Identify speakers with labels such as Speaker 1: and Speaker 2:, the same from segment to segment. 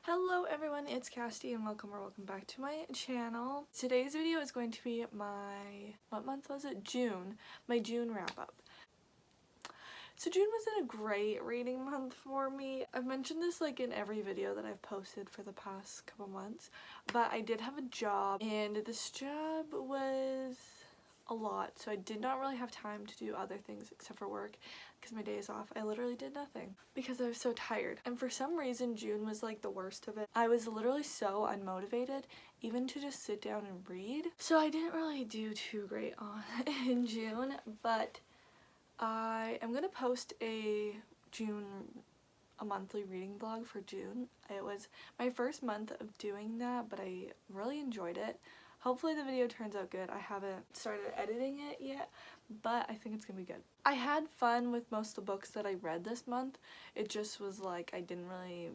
Speaker 1: Hello everyone, it's Cassidy and welcome back to my channel. Today's video is going to be what month was it? June. My June wrap up. So June wasn't a great reading month for me. I've mentioned this like in every video that I've posted for the past couple months, but I did have a job and this job was a lot, so I did not really have time to do other things except for work because my days off I literally did nothing because I was so tired. And for some reason June was like the worst of it. I was literally so unmotivated even to just sit down and read, so I didn't really do too great on in June. But I am gonna post a monthly reading vlog for June. It was my first month of doing that, but I really enjoyed it. Hopefully the video turns out good. I haven't started editing it yet, but I think it's gonna be good. I had fun with most of the books that I read this month. It just was like I didn't really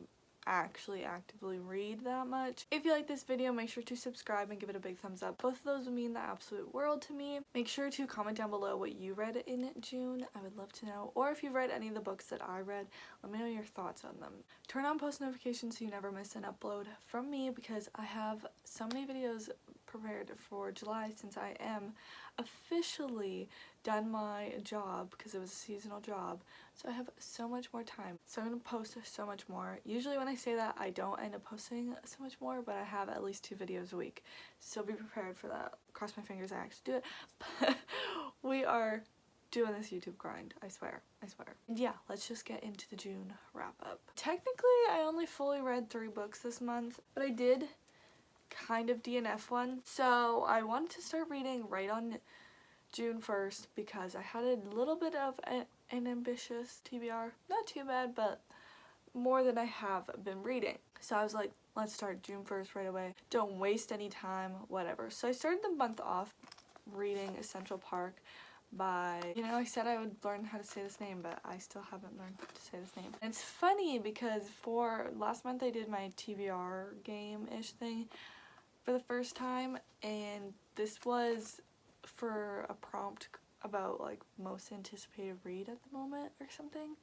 Speaker 1: actually actively read that much. If you like this video, make sure to subscribe and give it a big thumbs up. Both of those would mean the absolute world to me. Make sure to comment down below what you read in June. I would love to know. Or if you've read any of the books that I read, let me know your thoughts on them. Turn on post notifications so you never miss an upload from me because I have so many videos prepared for July since I am officially done my job because it was a seasonal job, so I have so much more time, so I'm gonna post so much more. Usually when I say that I don't end up posting so much more, but I have at least 2 videos a week, so be prepared for that. Cross my fingers I actually do it. But we are doing this YouTube grind, I swear. And yeah, let's just get into the June wrap up. Technically I only fully read 3 books this month, but I did kind of DNF one, so I wanted to start reading right on June 1st because I had a little bit of an ambitious TBR. Not too bad, but more than I have been reading. So I was like, let's start June 1st right away. Don't waste any time, whatever. So I started the month off reading Central Park by, I said I would learn how to say this name, but I still haven't learned to say this name. And it's funny because for last month I did my TBR game-ish thing for the first time, and this was for a prompt about like most anticipated read at the moment or something,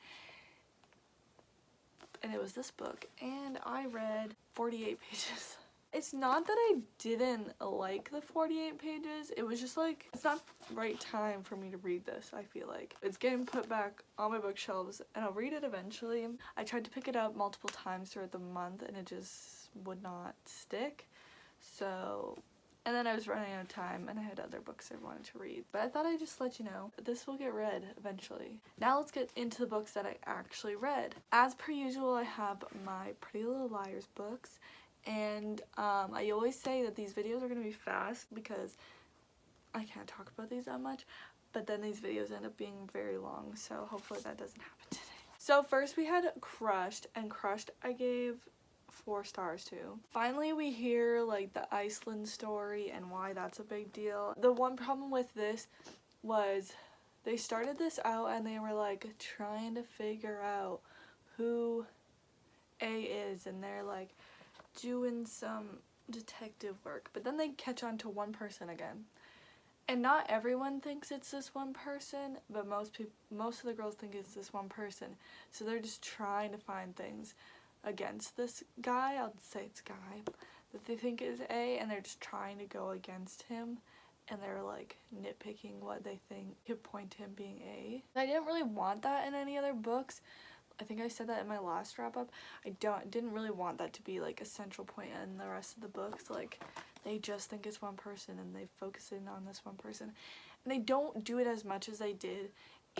Speaker 1: and it was this book and I read 48 pages. It's not that I didn't like the 48 pages, it was just like it's not the right time for me to read this. I feel like it's getting put back on my bookshelves and I'll read it eventually. I tried to pick it up multiple times throughout the month and it just would not stick. So, and then I was running out of time and I had other books I wanted to read. But I thought I'd just let you know this will get read eventually. Now let's get into the books that I actually read. As per usual, I have my Pretty Little Liars books, and I always say that these videos are going to be fast because I can't talk about these that much, but then these videos end up being very long, so hopefully that doesn't happen today. So first we had Crushed, and Crushed I gave 4 stars too. Finally we hear like the Iceland story and why that's a big deal. The one problem with this was they started this out and they were like trying to figure out who A is, and they're like doing some detective work, but then they catch on to one person again. And not everyone thinks it's this one person, but most of the girls think it's this one person. So they're just trying to find things against this guy, I'll say it's guy, that they think is A, and they're just trying to go against him, and they're like nitpicking what they think could point to him being A. I didn't really want that in any other books. I think I said that in my last wrap up. I didn't really want that to be like a central point in the rest of the books. Like they just think it's one person and they focus in on this one person, and they don't do it as much as they did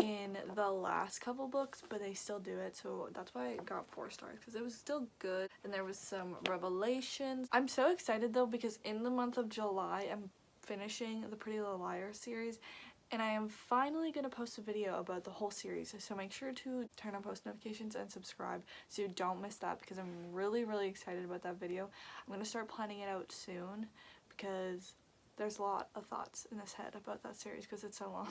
Speaker 1: in the last couple books, but they still do it, so that's why I got 4 stars, because it was still good and there was some revelations. I'm so excited though because in the month of July I'm finishing the Pretty Little Liars series, and I am finally going to post a video about the whole series, so make sure to turn on post notifications and subscribe so you don't miss that, because I'm really excited about that video. I'm going to start planning it out soon because there's a lot of thoughts in this head about that series because it's so long.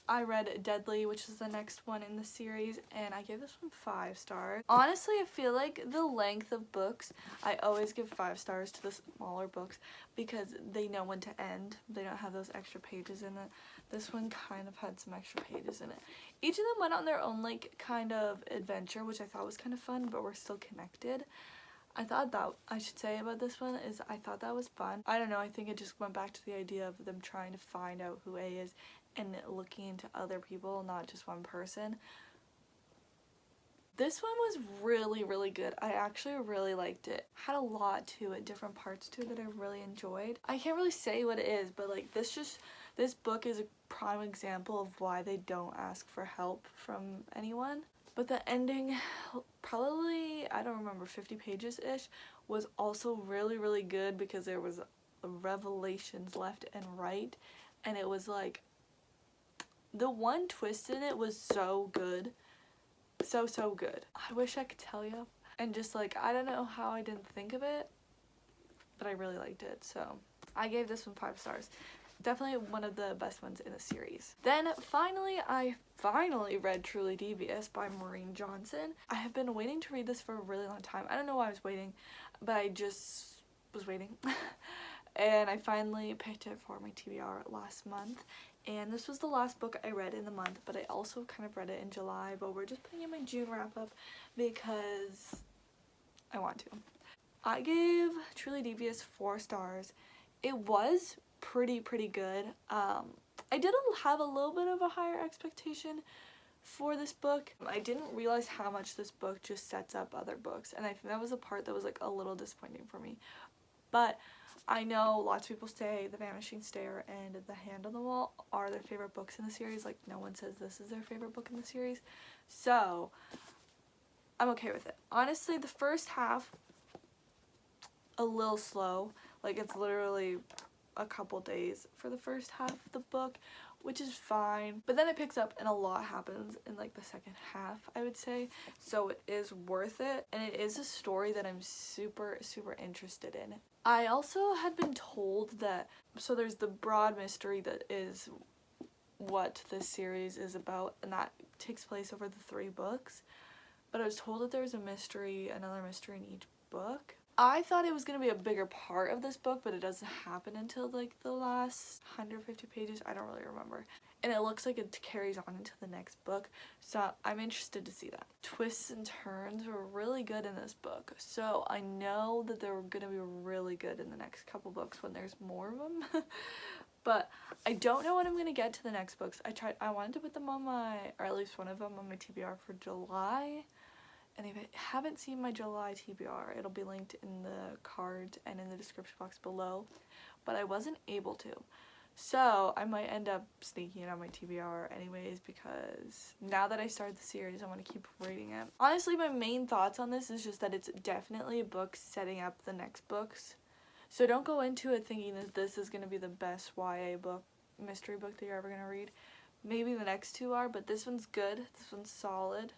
Speaker 1: I read Deadly, which is the next one in the series, and I gave this one 5 stars. Honestly, I feel like the length of books, I always give 5 stars to the smaller books because they know when to end. They don't have those extra pages in it. This one kind of had some extra pages in it. Each of them went on their own like kind of adventure, which I thought was kind of fun, but we're still connected. I thought that I should say about this one is I thought that was fun. I don't know, I think it just went back to the idea of them trying to find out who A is and looking into other people, not just one person. This one was really, really good. I actually really liked it. Had a lot to it, different parts to it that I really enjoyed. I can't really say what it is, but like this book is a prime example of why they don't ask for help from anyone. But the ending, probably, I don't remember, 50 pages-ish, was also really, really good because there was revelations left and right. And it was like, the one twist in it was so good. So good. I wish I could tell you. And just like, I don't know how I didn't think of it, but I really liked it. So I gave this one 5 stars. Definitely one of the best ones in the series. Then I finally read Truly Devious by Maureen Johnson. I have been waiting to read this for a really long time. I don't know why I was waiting, but I just was waiting. And I finally picked it for my TBR last month. And this was the last book I read in the month, but I also kind of read it in July, but we're just putting in my June wrap up because I want to. I gave Truly Devious 4 stars. It was pretty good. I did have a little bit of a higher expectation for this book. I didn't realize how much this book just sets up other books, and I think that was a part that was like a little disappointing for me. But I know lots of people say The Vanishing Stair and The Hand on the Wall are their favorite books in the series. Like, no one says this is their favorite book in the series. So I'm okay with it. Honestly, the first half, a little slow. Like, it's literally a couple days for the first half of the book, which is fine. But then it picks up and a lot happens in like the second half, I would say. So it is worth it. And it is a story that I'm super interested in. I also had been told that, so there's the broad mystery that is what this series is about, and that takes place over the 3 books. But I was told that there's a mystery, another mystery in each book. I thought it was going to be a bigger part of this book, but it doesn't happen until like the last 150 pages. I don't really remember. And it looks like it carries on into the next book, so I'm interested to see that. Twists and turns were really good in this book, so I know that they're going to be really good in the next couple books when there's more of them. But I don't know when I'm going to get to the next books. I wanted to put them on my, or at least one of them on my TBR for July. And if you haven't seen my July TBR, it'll be linked in the cards and in the description box below. But I wasn't able to. So I might end up sneaking it on my TBR anyways, because now that I started the series, I want to keep reading it. Honestly, my main thoughts on this is just that it's definitely a book setting up the next books. So don't go into it thinking that this is going to be the best YA book, mystery book that you're ever going to read. Maybe the next 2 are, but this one's good. This one's solid.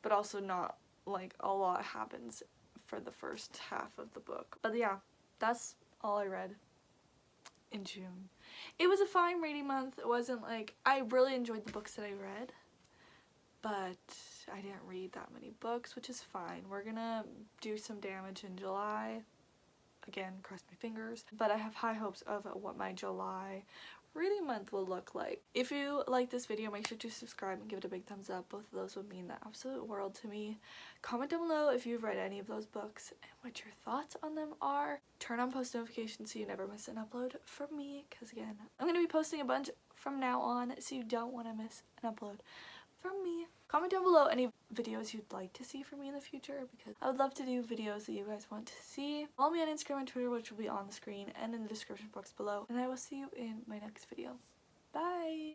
Speaker 1: But also not like a lot happens for the first half of the book. But yeah, that's all I read in June. It was a fine reading month. It wasn't like, I really enjoyed the books that I read, but I didn't read that many books, which is fine. We're gonna do some damage in July. Again, cross my fingers. But I have high hopes of what my July reading month will look like. If you like this video, make sure to subscribe and give it a big thumbs up. Both of those would mean the absolute world to me. Comment down below if you've read any of those books and what your thoughts on them are. Turn on post notifications so you never miss an upload from me, because again, I'm going to be posting a bunch from now on, so you don't want to miss an upload from me. Comment down below any videos you'd like to see from me in the future, because I would love to do videos that you guys want to see. Follow me on Instagram and Twitter, which will be on the screen and in the description box below, and I will see you in my next video. Bye!